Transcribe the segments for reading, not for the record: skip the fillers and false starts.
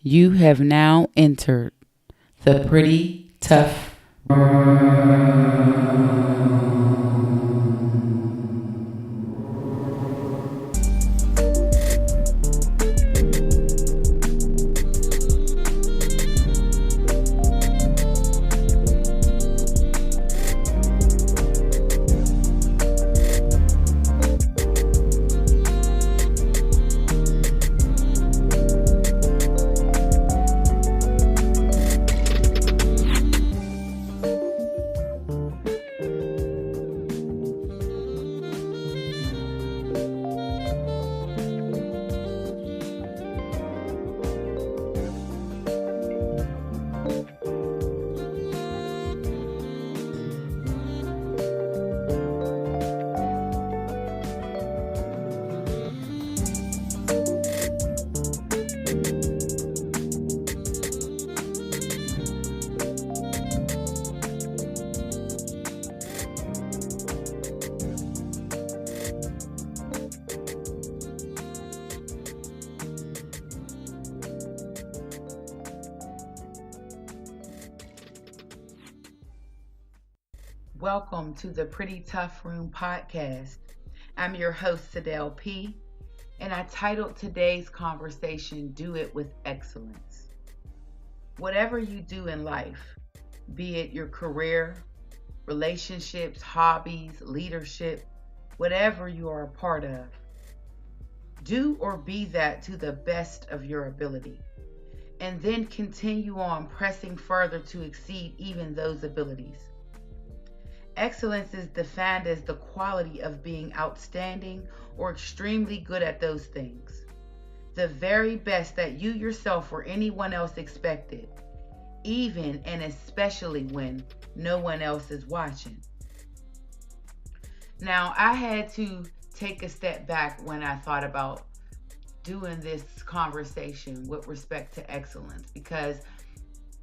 You have now entered the Pretty Tough. Welcome to the Pretty Tough Room podcast. I'm your host, Sadell P, and I titled today's conversation, Do It with Excellence. Whatever you do in life, be it your career, relationships, hobbies, leadership, whatever you are a part of, do or be that to the best of your ability, and then continue on pressing further to exceed even those abilities. Excellence is defined as the quality of being outstanding or extremely good at those things. The very best that you yourself or anyone else expected, even and especially when no one else is watching. Now, I had to take a step back when I thought about doing this conversation with respect to excellence, because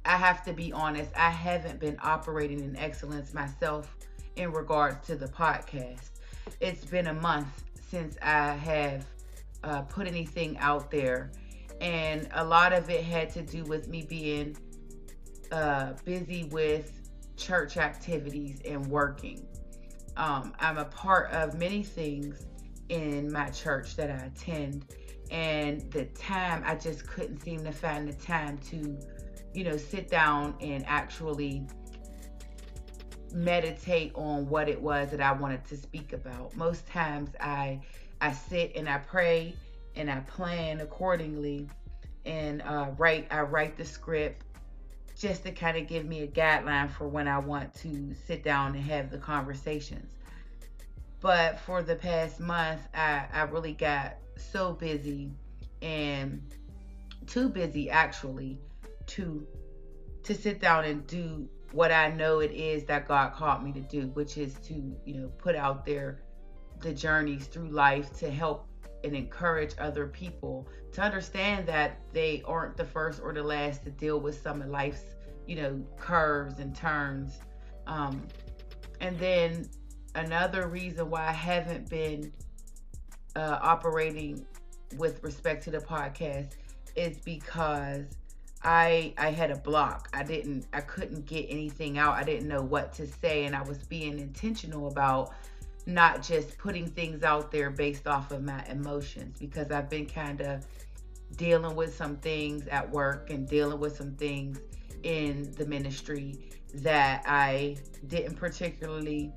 I have to be honest, I haven't been operating in excellence myself in regards to the podcast. It's been a month since I have put anything out there, and a lot of it had to do with me being busy with church activities and working. I'm a part of many things in my church that I attend, and the time, I just couldn't seem to find the time to sit down and actually meditate on what it was that I wanted to speak about. Most times I sit and I pray and I plan accordingly, and I write the script just to kind of give me a guideline for when I want to sit down and have the conversations. But for the past month, I really got so busy, and too busy actually to sit down and do what I know it is that God called me to do, which is to put out there the journeys through life to help and encourage other people to understand that they aren't the first or the last to deal with some of life's curves and turns. And then another reason why I haven't been operating with respect to the podcast is because I had a block. I couldn't get anything out. I didn't know what to say, and I was being intentional about not just putting things out there based off of my emotions, because I've been kind of dealing with some things at work and dealing with some things in the ministry that I didn't particularly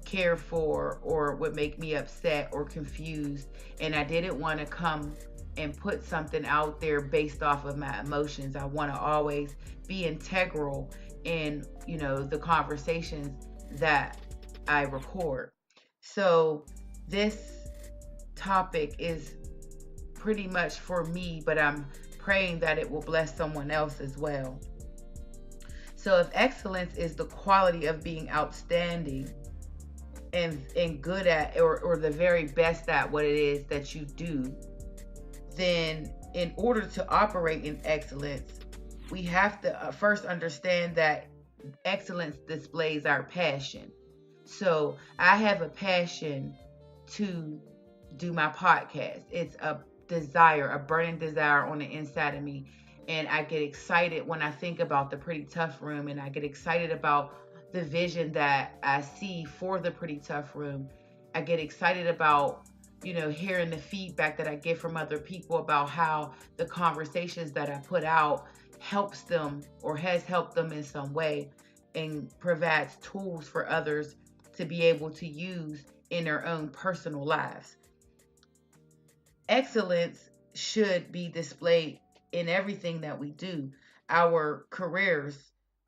care for or would make me upset or confused, and I didn't want to come and put something out there based off of my emotions. I want to always be integral in the conversations that I record. So this topic is pretty much for me, but I'm praying that it will bless someone else as well. So if excellence is the quality of being outstanding and good at or the very best at what it is that you do, then in order to operate in excellence, we have to first understand that excellence displays our passion. So I have a passion to do my podcast. It's a desire, a burning desire on the inside of me. And I get excited when I think about the Pretty Tough Room, and I get excited about the vision that I see for the Pretty Tough Room. I get excited about, hearing the feedback that I get from other people about how the conversations that I put out helps them or has helped them in some way, and provides tools for others to be able to use in their own personal lives. Excellence should be displayed in everything that we do. Our careers,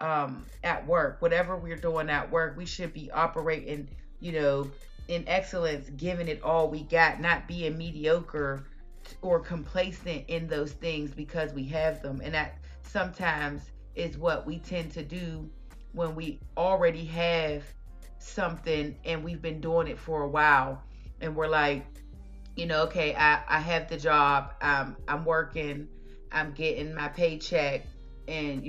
at work, whatever we're doing at work, we should be operating, you know, in excellence, giving it all we got, not being mediocre or complacent in those things because we have them. And that sometimes is what we tend to do when we already have something and we've been doing it for a while, and we're like, okay, I have the job, I'm working, I'm getting my paycheck, and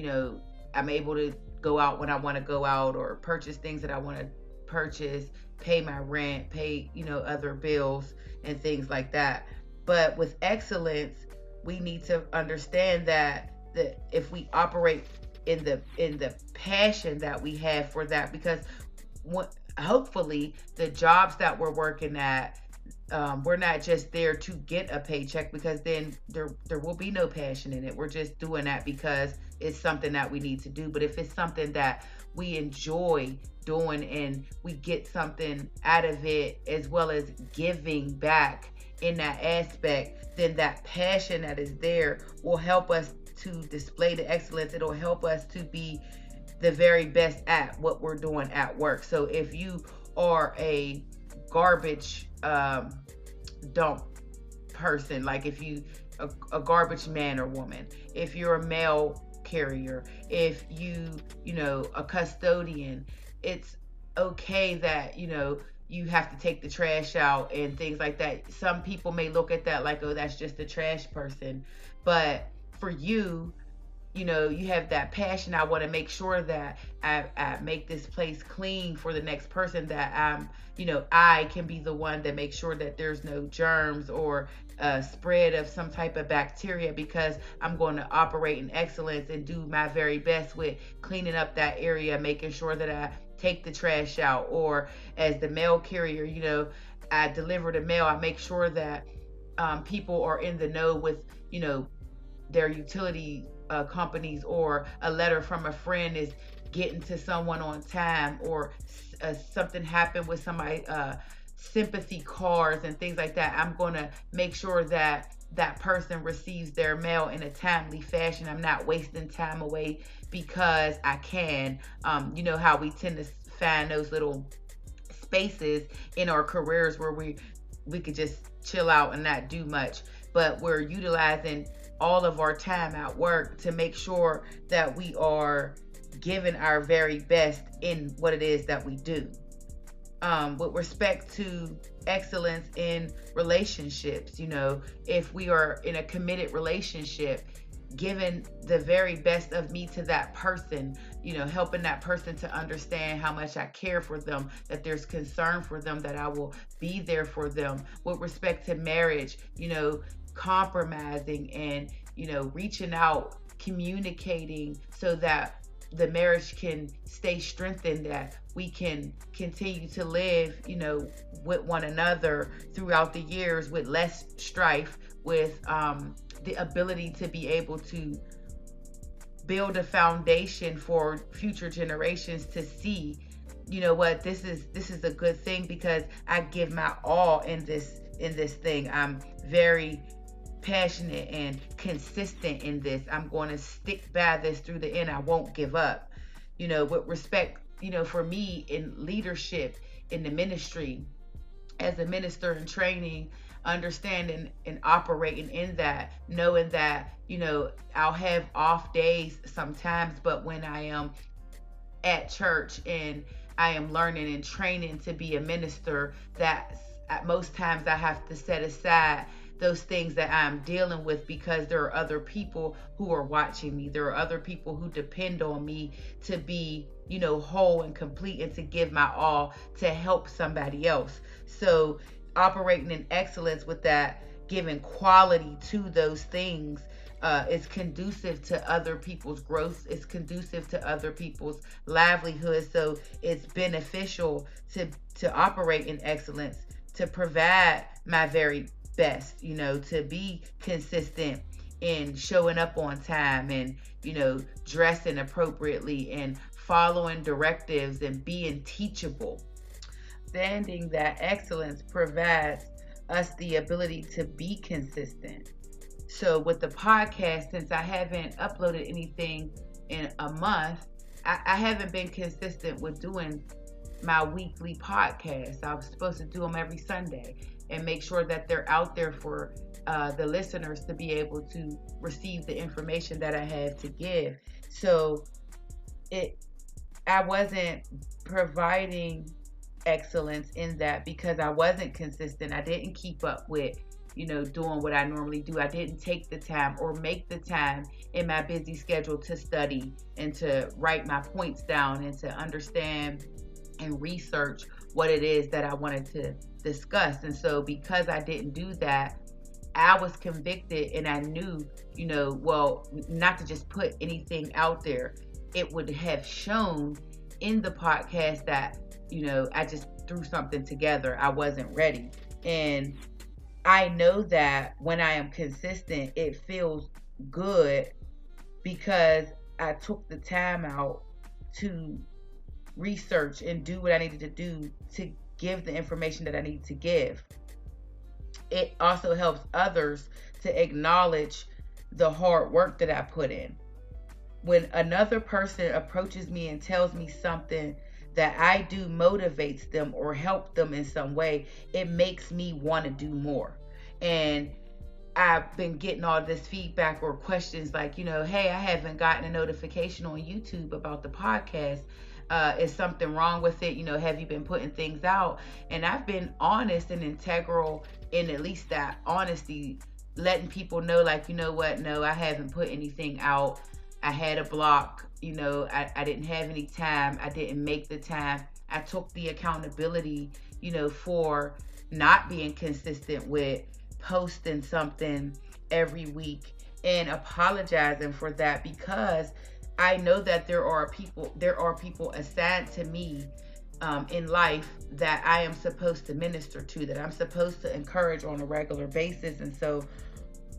I'm able to go out when I want to go out, or purchase things that I want to purchase, pay my rent, pay, other bills and things like that. But with excellence, we need to understand that if we operate in the passion that we have for that, because hopefully the jobs that we're working at, we're not just there to get a paycheck, because then there will be no passion in it. We're just doing that because it's something that we need to do. But if it's something that we enjoy doing and we get something out of it, as well as giving back in that aspect, then that passion that is there will help us to display the excellence. It'll help us to be the very best at what we're doing at work. So if you are a garbage dump person, like if you a garbage man or woman, if you're a mail carrier, if a custodian, it's okay that you have to take the trash out and things like that. Some people may look at that like, oh, that's just a trash person. But for you, you have that passion. I want to make sure that I make this place clean for the next person, that I can be the one that makes sure that there's no germs or spread of some type of bacteria, because I'm going to operate in excellence and do my very best with cleaning up that area, making sure that I take the trash out. Or as the mail carrier, I deliver the mail. I make sure that people are in the know with, their utility companies, or a letter from a friend is getting to someone on time, or something happened with somebody, sympathy cards and things like that. I'm going to make sure that that person receives their mail in a timely fashion. I'm not wasting time away because I can. You know how we tend to find those little spaces in our careers where we could just chill out and not do much, but we're utilizing all of our time at work to make sure that we are giving our very best in what it is that we do. With respect to excellence in relationships, if we are in a committed relationship, giving the very best of me to that person, helping that person to understand how much I care for them, that there's concern for them, that I will be there for them. With respect to marriage, compromising and, reaching out, communicating so that the marriage can stay strengthened, that we can continue to live, with one another throughout the years with less strife, with the ability to be able to build a foundation for future generations to see, what this is a good thing, because I give my all in this thing. I'm very passionate and consistent in this. I'm going to stick by this through the end. I won't give up. With respect, for me in leadership in the ministry, as a minister in training, understanding and operating in that, knowing that, I'll have off days sometimes, but when I am at church and I am learning and training to be a minister, that at most times I have to set aside those things that I'm dealing with, because there are other people who are watching me. There are other people who depend on me to be, whole and complete, and to give my all to help somebody else. So operating in excellence with that, giving quality to those things, It's conducive to other people's growth. It's conducive to other people's livelihood. So it's beneficial to operate in excellence, to provide my very best, to be consistent in showing up on time and, dressing appropriately and following directives and being teachable. Understanding that excellence provides us the ability to be consistent. So with the podcast, since I haven't uploaded anything in a month, I haven't been consistent with doing my weekly podcast. I was supposed to do them every Sunday and make sure that they're out there for the listeners to be able to receive the information that I have to give. So I wasn't providing excellence in that because I wasn't consistent. I didn't keep up with doing what I normally do. I didn't take the time or make the time in my busy schedule to study and to write my points down and to understand and research what it is that I wanted to discuss. And so because I didn't do that, I was convicted, and I knew, not to just put anything out there. It would have shown in the podcast that, I just threw something together. I wasn't ready. And I know that when I am consistent, it feels good because I took the time out to research and do what I needed to do to give the information that I need to give. It also helps others to acknowledge the hard work that I put in. When another person approaches me and tells me something that I do motivates them or help them in some way, it makes me want to do more. And I've been getting all this feedback or questions like, hey, I haven't gotten a notification on YouTube about the podcast. Is something wrong with it? Have you been putting things out? And I've been honest and integral in at least that honesty, letting people know, like, what? No, I haven't put anything out. I had a block. I didn't have any time. I didn't make the time. I took the accountability, for not being consistent with posting something every week and apologizing for that, because I know that there are people assigned to me in life that I am supposed to minister to, that I'm supposed to encourage on a regular basis. And so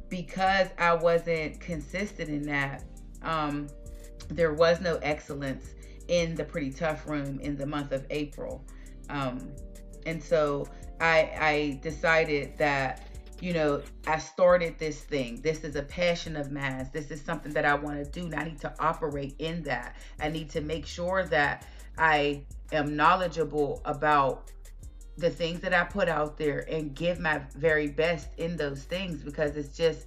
because I wasn't consistent in that, there was no excellence in the Pretty Tough Room in the month of April. And so I decided that, I started this thing. This is a passion of mine. This is something that I want to do, and I need to operate in that. I need to make sure that I am knowledgeable about the things that I put out there and give my very best in those things, because it's just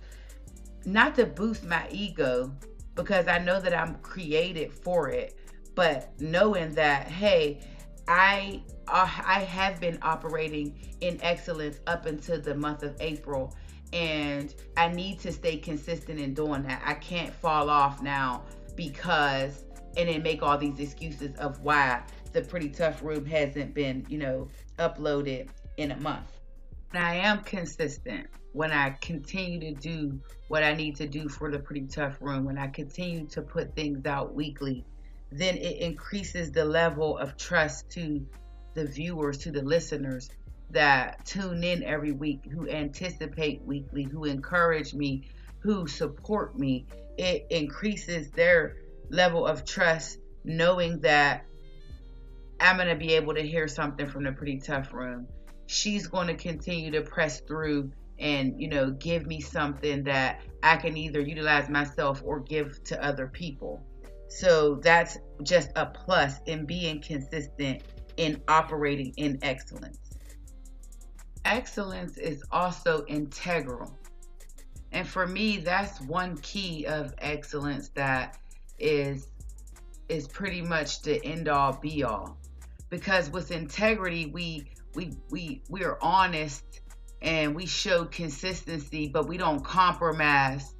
not to boost my ego, because I know that I'm created for it, but knowing that, hey, I have been operating in excellence up until the month of April, and I need to stay consistent in doing that. I can't fall off now because, and then make all these excuses of why the Pretty Tough Room hasn't been, uploaded in a month. And I am consistent when I continue to do what I need to do for the Pretty Tough Room, when I continue to put things out weekly, then it increases the level of trust to the viewers, to the listeners that tune in every week, who anticipate weekly, who encourage me, who support me. It increases their level of trust, knowing that I'm going to be able to hear something from the Pretty Tough Room. She's going to continue to press through and, give me something that I can either utilize myself or give to other people. So that's just a plus in being consistent in operating in excellence. Excellence is also integral. And for me, that's one key of excellence that is pretty much the end all be all. Because with integrity, we are honest and we show consistency, but we don't compromise,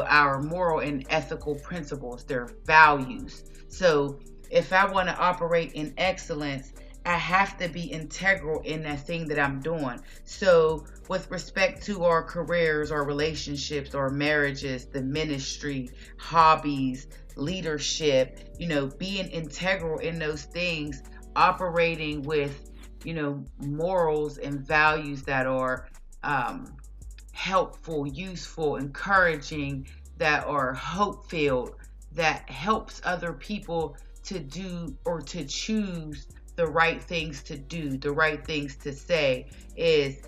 our moral and ethical principles, their values. So if I want to operate in excellence, I have to be integral in that thing that I'm doing. So, with respect to our careers, our relationships, our marriages, the ministry, hobbies, leadership, being integral in those things, operating with, morals and values that are helpful, useful, encouraging, that are hope filled, that helps other people to do or to choose the right things to do, the right things to say, is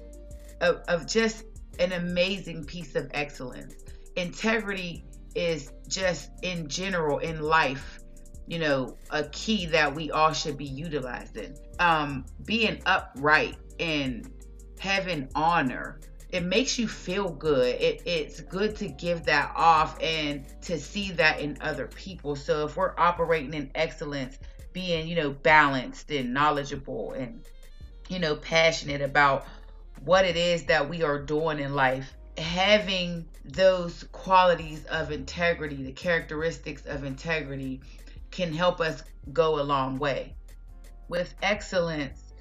of just an amazing piece of excellence. Integrity is just in general in life, a key that we all should be utilizing. Being upright and having honor, it makes you feel good. It's good to give that off and to see that in other people. So if we're operating in excellence, being, balanced and knowledgeable and, passionate about what it is that we are doing in life, having those qualities of integrity, the characteristics of integrity, can help us go a long way. With excellence,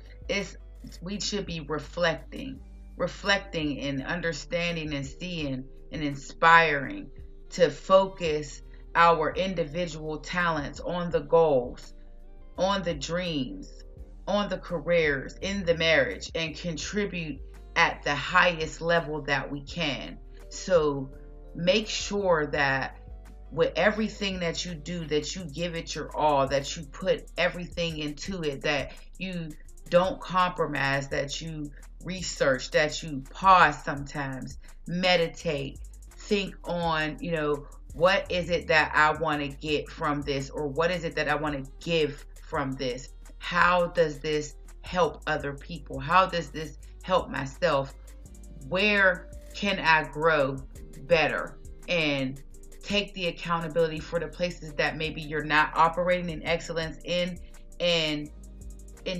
we should be reflecting and understanding and seeing and inspiring to focus our individual talents on the goals, on the dreams, on the careers, in the marriage, and contribute at the highest level that we can. So make sure that with everything that you do, that you give it your all, that you put everything into it, that you don't compromise, that you research, that you pause sometimes, meditate, think on, what is it that I want to get from this, or what is it that I want to give from this? How does this help other people? How does this help myself? Where can I grow better? And take the accountability for the places that maybe you're not operating in excellence in, and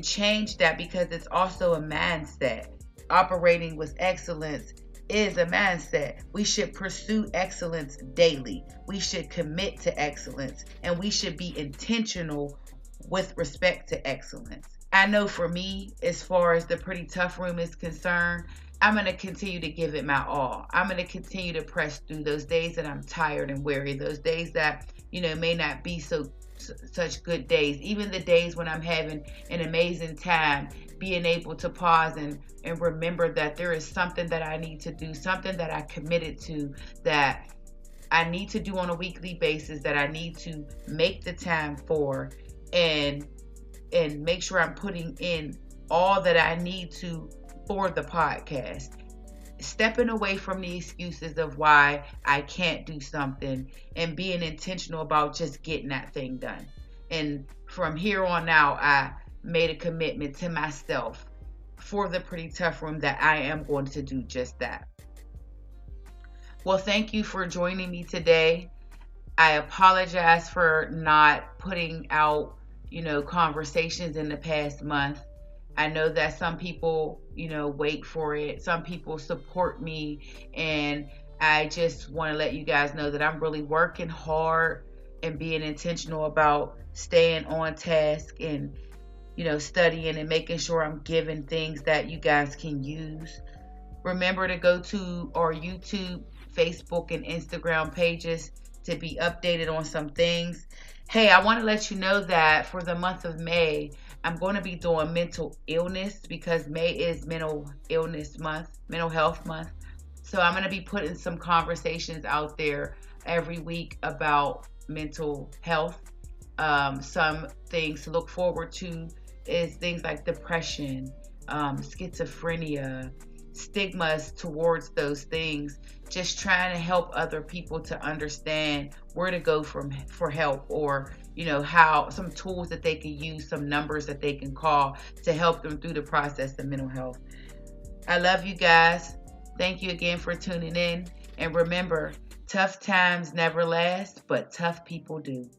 change that, because it's also a mindset. Operating with excellence is a mindset. We should pursue excellence daily. We should commit to excellence, and we should be intentional with respect to excellence. I know for me, as far as the Pretty Tough Room is concerned, I'm going to continue to give it my all. I'm going to continue to press through those days that I'm tired and weary, those days that, may not be such good days, even the days when I'm having an amazing time, being able to pause and remember that there is something that I need to do, something that I committed to, that I need to do on a weekly basis, that I need to make the time for, and make sure I'm putting in all that I need to for the podcast. Stepping away from the excuses of why I can't do something, and being intentional about just getting that thing done. And from here on out, I made a commitment to myself for the Pretty Tough Room that I am going to do just that. Well, thank you for joining me today. I apologize for not putting out, conversations in the past month. I know that some people, wait for it. Some people support me. And I just want to let you guys know that I'm really working hard and being intentional about staying on task and, studying and making sure I'm giving things that you guys can use. Remember to go to our YouTube, Facebook, and Instagram pages to be updated on some things. Hey, I want to let you know that for the month of May, I'm going to be doing mental illness, because May is mental illness month, mental health month. So I'm going to be putting some conversations out there every week about mental health. Some things to look forward to is things like depression, schizophrenia, stigmas towards those things, just trying to help other people to understand where to go for help, or how some tools that they can use, some numbers that they can call to help them through the process of mental health. I love you guys. Thank you again for tuning in, and remember, tough times never last, but tough people do.